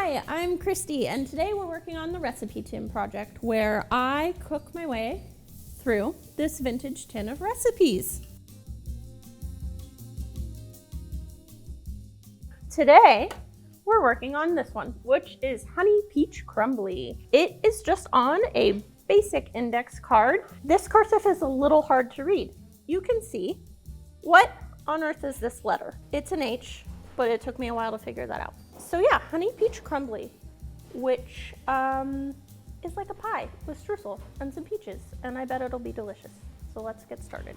Hi, I'm Christy, and today we're working on the Recipe Tin project where I cook my way through this vintage tin of recipes. Today, we're working on this one, which is Honey Peach Crumbly. It is just on a basic index card. This cursive is a little hard to read. You can see, what on earth is this letter? It's an H, but it took me a while to figure that out. So yeah, Honey Peach Crumbly, which is like a pie with streusel and some peaches, and I bet it'll be delicious. So let's get started.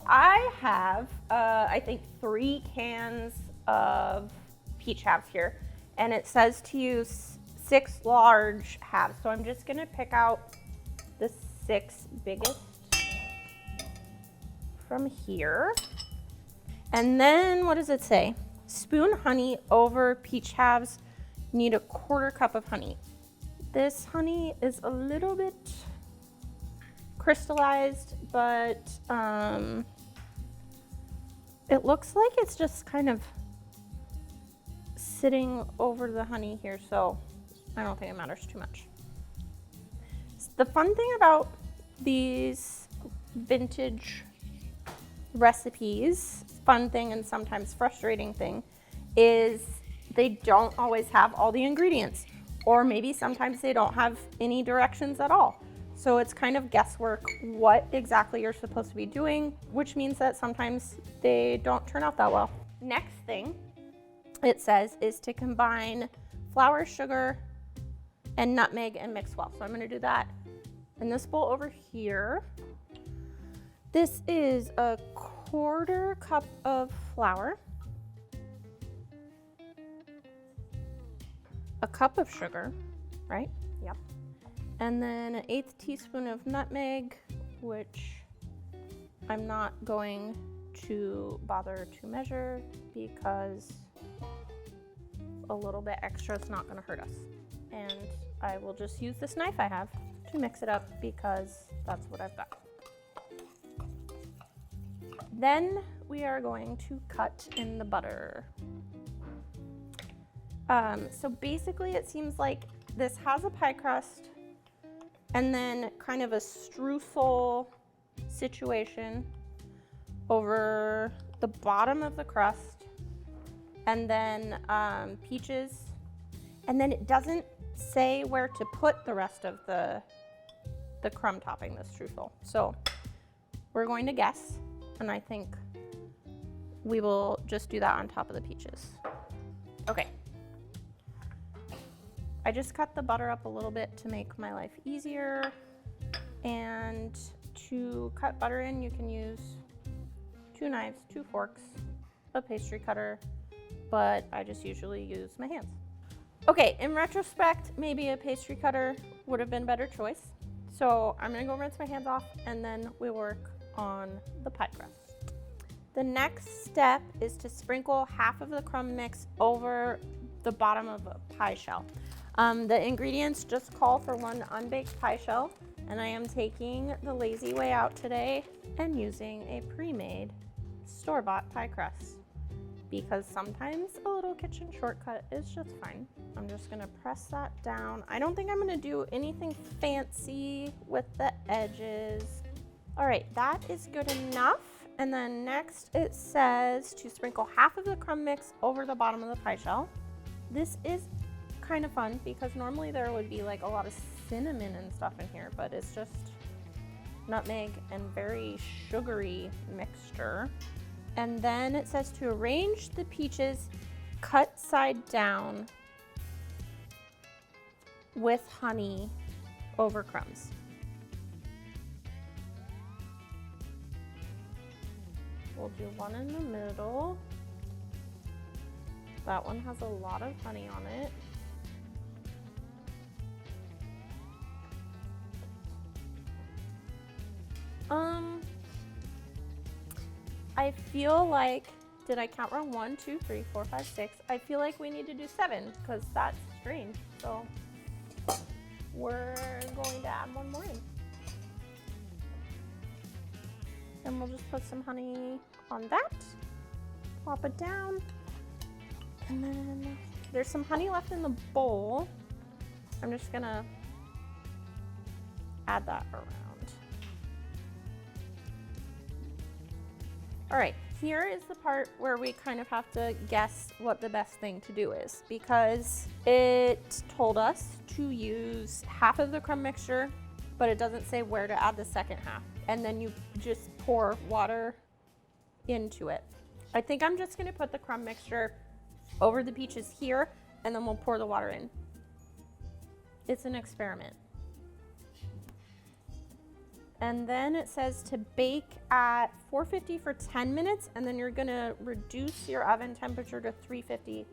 I have, I think 3 cans of peach halves here, and it says to use 6 large halves. So I'm just gonna pick out the 6 biggest from here. And then what does it say? Spoon honey over peach halves, need a 1/4 cup of honey. This honey is a little bit crystallized, but it looks like it's just kind of sitting over the honey here, so I don't think it matters too much. The fun thing about these vintage recipes, fun thing and sometimes frustrating thing, is they don't always have all the ingredients, or maybe sometimes they don't have any directions at all. So it's kind of guesswork what exactly you're supposed to be doing, which means that sometimes they don't turn out that well. Next thing it says is to combine flour, sugar, and nutmeg and mix well. So I'm gonna do that in this bowl over here. This is a 1/4 cup of flour, a cup of sugar, right? Yep. And then an 1/8 teaspoon of nutmeg, which I'm not going to bother to measure because a little bit extra is not going to hurt us. And I will just use this knife I have to mix it up because that's what I've got. Then we are going to cut in the butter. So basically it seems like this has a pie crust and then kind of a streusel situation over the bottom of the crust, and then peaches, and then it doesn't say where to put the rest of the crumb topping, the streusel. So we're going to guess, and I think we will just do that on top of the peaches. Okay. I just cut the butter up a little bit to make my life easier. And to cut butter in, you can use 2 knives, 2 forks, a pastry cutter, but I just usually use my hands. Okay, in retrospect, maybe a pastry cutter would have been a better choice. So I'm gonna go rinse my hands off and then we work on the pie crust. The next step is to sprinkle half of the crumb mix over the bottom of a pie shell. The ingredients just call for 1 unbaked pie shell, and I am taking the lazy way out today and using a pre-made store-bought pie crust because sometimes a little kitchen shortcut is just fine. I'm just gonna press that down. I don't think I'm gonna do anything fancy with the edges. All right, that is good enough. And then next it says to sprinkle half of the crumb mix over the bottom of the pie shell. This is kind of fun because normally there would be like a lot of cinnamon and stuff in here, but it's just nutmeg and very sugary mixture. And then it says to arrange the peaches cut side down with honey over crumbs. We'll do one in the middle. That one has a lot of honey on it. I feel like, did I count wrong? 1, 2, 3, 4, 5, 6. I feel like we need to do 7 because that's strange. So we're going to add 1 more in. And we'll just put some honey on that, plop it down, and then There's some honey left in the bowl. I'm just gonna add that around. All right, here is the part where we kind of have to guess what the best thing to do is, because it told us to use half of the crumb mixture, but it doesn't say where to add the second half. And then you just pour water into it. I think I'm just gonna put the crumb mixture over the peaches here, and then we'll pour the water in. It's an experiment. And then it says to bake at 450 for 10 minutes, and then you're gonna reduce your oven temperature to 350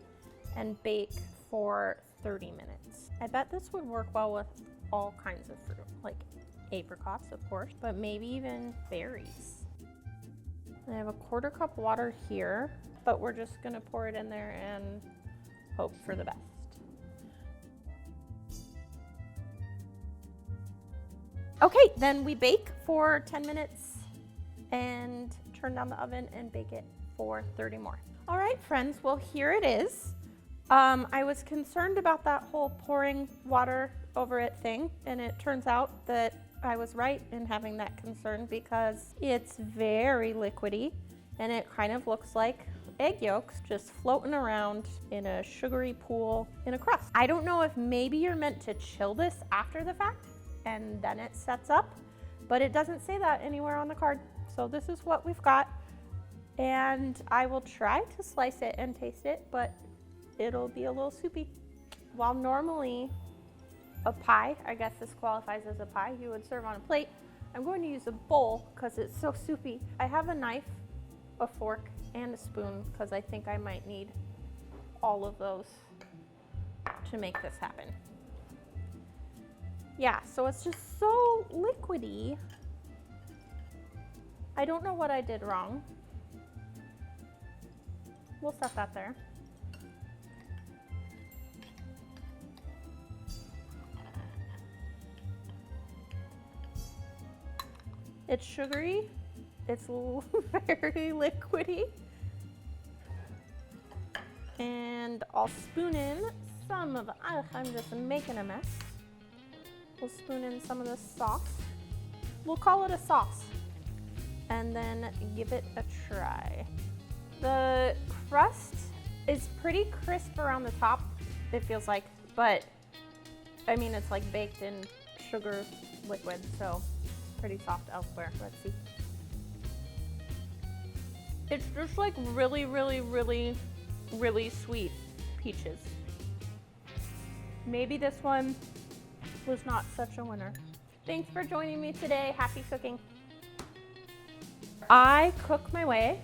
and bake for 30 minutes. I bet this would work well with all kinds of fruit, like apricots, of course, but maybe even berries. I have a 1/4 cup water here, but we're just gonna pour it in there and hope for the best. Okay, then we bake for 10 minutes and turn down the oven and bake it for 30 more. All right, friends, well, here it is. I was concerned about that whole pouring water over it thing, and it turns out that I was right in having that concern because it's very liquidy and it kind of looks like egg yolks just floating around in a sugary pool in a crust. I don't know if maybe you're meant to chill this after the fact and then it sets up, but it doesn't say that anywhere on the card. So this is what we've got, and I will try to slice it and taste it, but it'll be a little soupy. While normally a pie, I guess this qualifies as a pie, you would serve on a plate, I'm going to use a bowl because it's so soupy. I have a knife, a fork, and a spoon because I think I might need all of those to make this happen. Yeah, so it's just so liquidy. I don't know what I did wrong. We'll set that there. It's sugary. It's very liquidy. And I'll spoon in some of, I'm just making a mess. We'll spoon in some of the sauce. We'll call it a sauce. And then give it a try. The crust is pretty crisp around the top, it feels like, but I mean, it's like baked in sugar liquid, so pretty soft elsewhere. Let's see. It's just like really, really, really, really sweet peaches. Maybe this one was not such a winner. Thanks for joining me today. Happy cooking. I cook my way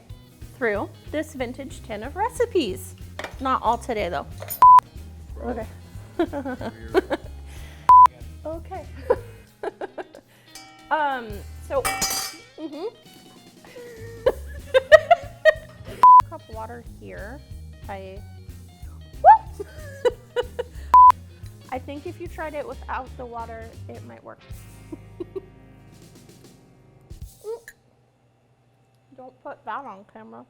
through this vintage tin of recipes. Not all today though. Okay. Okay. Cup water here. I think if you tried it without the water, it might work. Don't put that on camera.